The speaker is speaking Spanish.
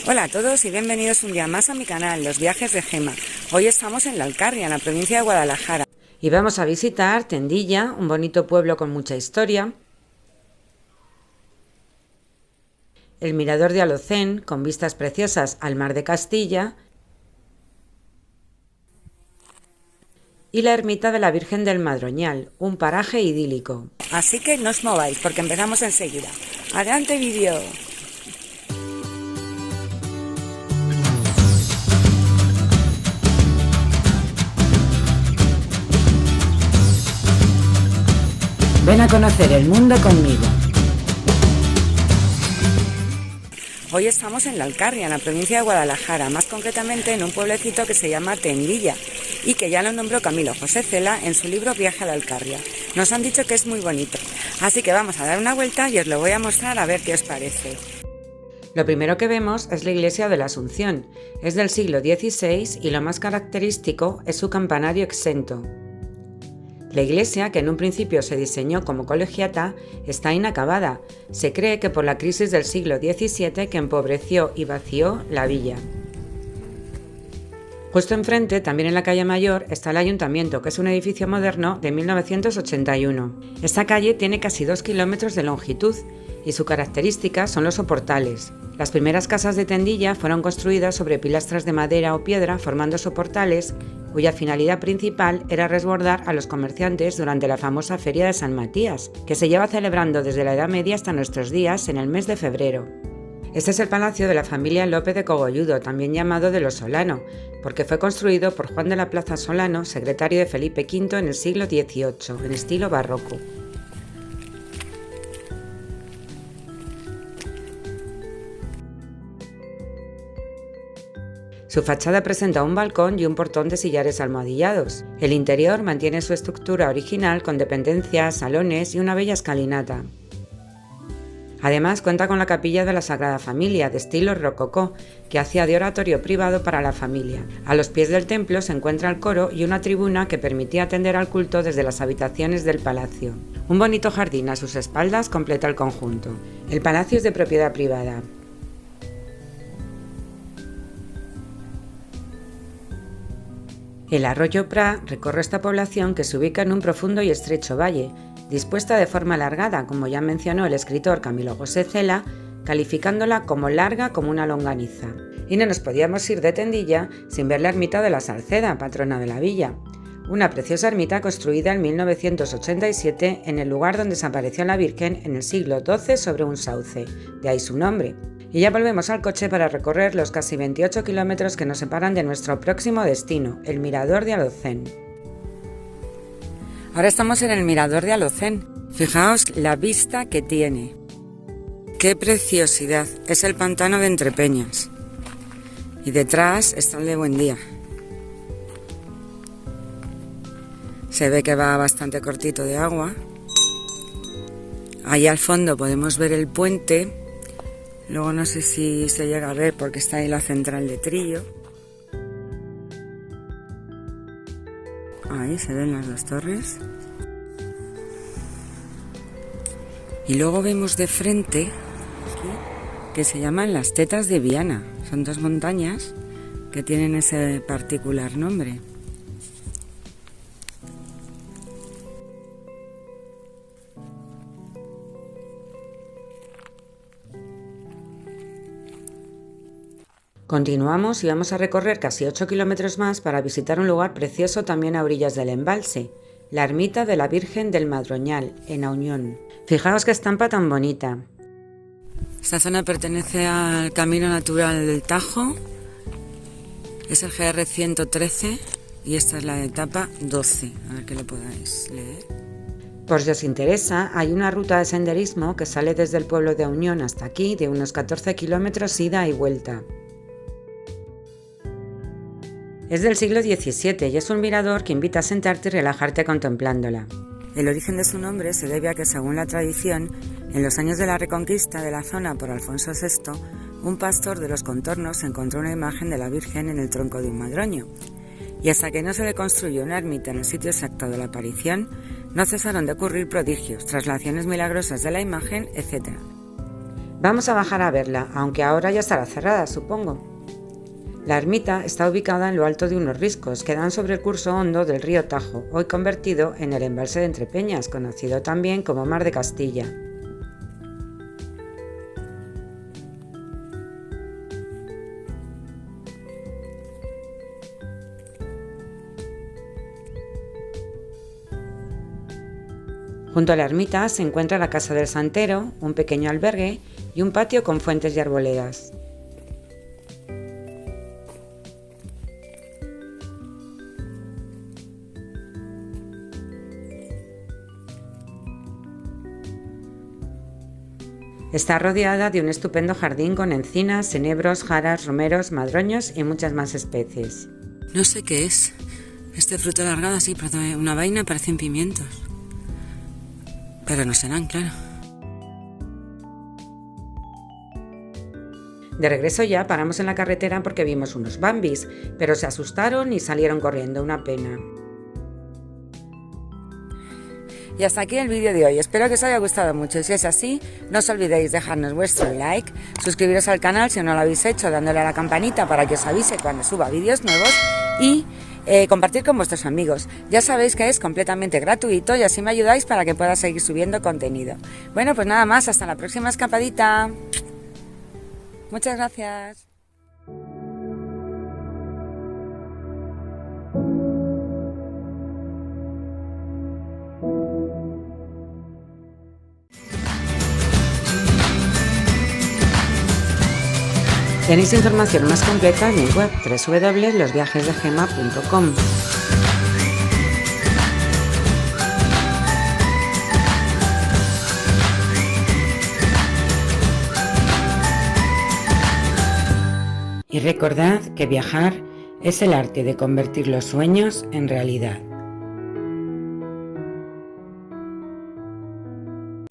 Hola a todos y bienvenidos un día más a mi canal, Los Viajes de Gema. Hoy estamos en La Alcarria, en la provincia de Guadalajara. Y vamos a visitar Tendilla, un bonito pueblo con mucha historia. El Mirador de Alocén, con vistas preciosas al mar de Castilla. Y la Ermita de la Virgen del Madroñal, un paraje idílico. Así que no os mováis porque empezamos enseguida. ¡Adelante vídeo! Ven a conocer el mundo conmigo. Hoy estamos en La Alcarria, en la provincia de Guadalajara, más concretamente en un pueblecito que se llama Tendilla y que ya lo nombró Camilo José Cela en su libro Viaje a la Alcarria. Nos han dicho que es muy bonito, así que vamos a dar una vuelta y os lo voy a mostrar a ver qué os parece. Lo primero que vemos es la iglesia de la Asunción. Es del siglo XVI y lo más característico es su campanario exento. La iglesia, que en un principio se diseñó como colegiata, está inacabada. Se cree que por la crisis del siglo XVII que empobreció y vació la villa. Justo enfrente, también en la calle Mayor, está el Ayuntamiento, que es un edificio moderno de 1981. Esta calle tiene casi 2 kilómetros de longitud y su característica son los soportales. Las primeras casas de Tendilla fueron construidas sobre pilastras de madera o piedra formando soportales, cuya finalidad principal era resguardar a los comerciantes durante la famosa Feria de San Matías, que se lleva celebrando desde la Edad Media hasta nuestros días en el mes de febrero. Este es el palacio de la familia López de Cogolludo, también llamado de los Solano, porque fue construido por Juan de la Plaza Solano, secretario de Felipe V en el siglo XVIII, en estilo barroco. Su fachada presenta un balcón y un portón de sillares almohadillados. El interior mantiene su estructura original con dependencias, salones y una bella escalinata. Además cuenta con la capilla de la Sagrada Familia, de estilo rococó, que hacía de oratorio privado para la familia. A los pies del templo se encuentra el coro y una tribuna que permitía atender al culto desde las habitaciones del palacio. Un bonito jardín a sus espaldas completa el conjunto. El palacio es de propiedad privada. El arroyo Prat recorre esta población que se ubica en un profundo y estrecho valle, dispuesta de forma alargada, como ya mencionó el escritor Camilo José Cela, calificándola como larga como una longaniza. Y no nos podíamos ir de Tendilla sin ver la ermita de la Salceda, patrona de la villa. Una preciosa ermita construida en 1987 en el lugar donde desapareció la Virgen en el siglo XII sobre un sauce, de ahí su nombre. Y ya volvemos al coche para recorrer los casi 28 kilómetros que nos separan de nuestro próximo destino, el Mirador de Alocén. Ahora estamos en el Mirador de Alocén. Fijaos la vista que tiene. ¡Qué preciosidad! Es el pantano de Entrepeñas. Y detrás está el de Buendía. Se ve que va bastante cortito de agua. Allá al fondo podemos ver el puente. Luego no sé si se llega a ver porque está ahí la central de Trillo. Ahí se ven las dos torres. Y luego vemos de frente aquí, que se llaman las Tetas de Viana. Son dos montañas que tienen ese particular nombre. Continuamos y vamos a recorrer casi 8 kilómetros más para visitar un lugar precioso también a orillas del embalse, la Ermita de la Virgen del Madroñal, en Auñón. Fijaos qué estampa tan bonita. Esta zona pertenece al Camino Natural del Tajo, es el GR 113 y esta es la etapa 12, a ver que lo podáis leer. Por si os interesa, hay una ruta de senderismo que sale desde el pueblo de Auñón hasta aquí de unos 14 kilómetros ida y vuelta. Es del siglo XVII y es un mirador que invita a sentarte y relajarte contemplándola. El origen de su nombre se debe a que, según la tradición, en los años de la reconquista de la zona por Alfonso VI, un pastor de los contornos encontró una imagen de la Virgen en el tronco de un madroño. Y hasta que no se le construyó una ermita en el sitio exacto de la aparición, no cesaron de ocurrir prodigios, traslaciones milagrosas de la imagen, etc. Vamos a bajar a verla, aunque ahora ya estará cerrada, supongo. La ermita está ubicada en lo alto de unos riscos que dan sobre el curso hondo del río Tajo, hoy convertido en el embalse de Entrepeñas, conocido también como Mar de Castilla. Junto a la ermita se encuentra la Casa del Santero, un pequeño albergue y un patio con fuentes y arboledas. Está rodeada de un estupendo jardín con encinas, enebros, jaras, romeros, madroños y muchas más especies. No sé qué es. Este fruto alargado así, una vaina, parecen pimientos. Pero no serán, claro. De regreso ya paramos en la carretera porque vimos unos bambis, pero se asustaron y salieron corriendo, una pena. Y hasta aquí el vídeo de hoy, espero que os haya gustado mucho y si es así, no os olvidéis dejarnos vuestro like, suscribiros al canal si no lo habéis hecho dándole a la campanita para que os avise cuando suba vídeos nuevos y compartir con vuestros amigos. Ya sabéis que es completamente gratuito y así me ayudáis para que pueda seguir subiendo contenido. Bueno, pues nada más, hasta la próxima escapadita. Muchas gracias. Tenéis información más completa en mi web www.losviajesdegema.com. Y recordad que viajar es el arte de convertir los sueños en realidad.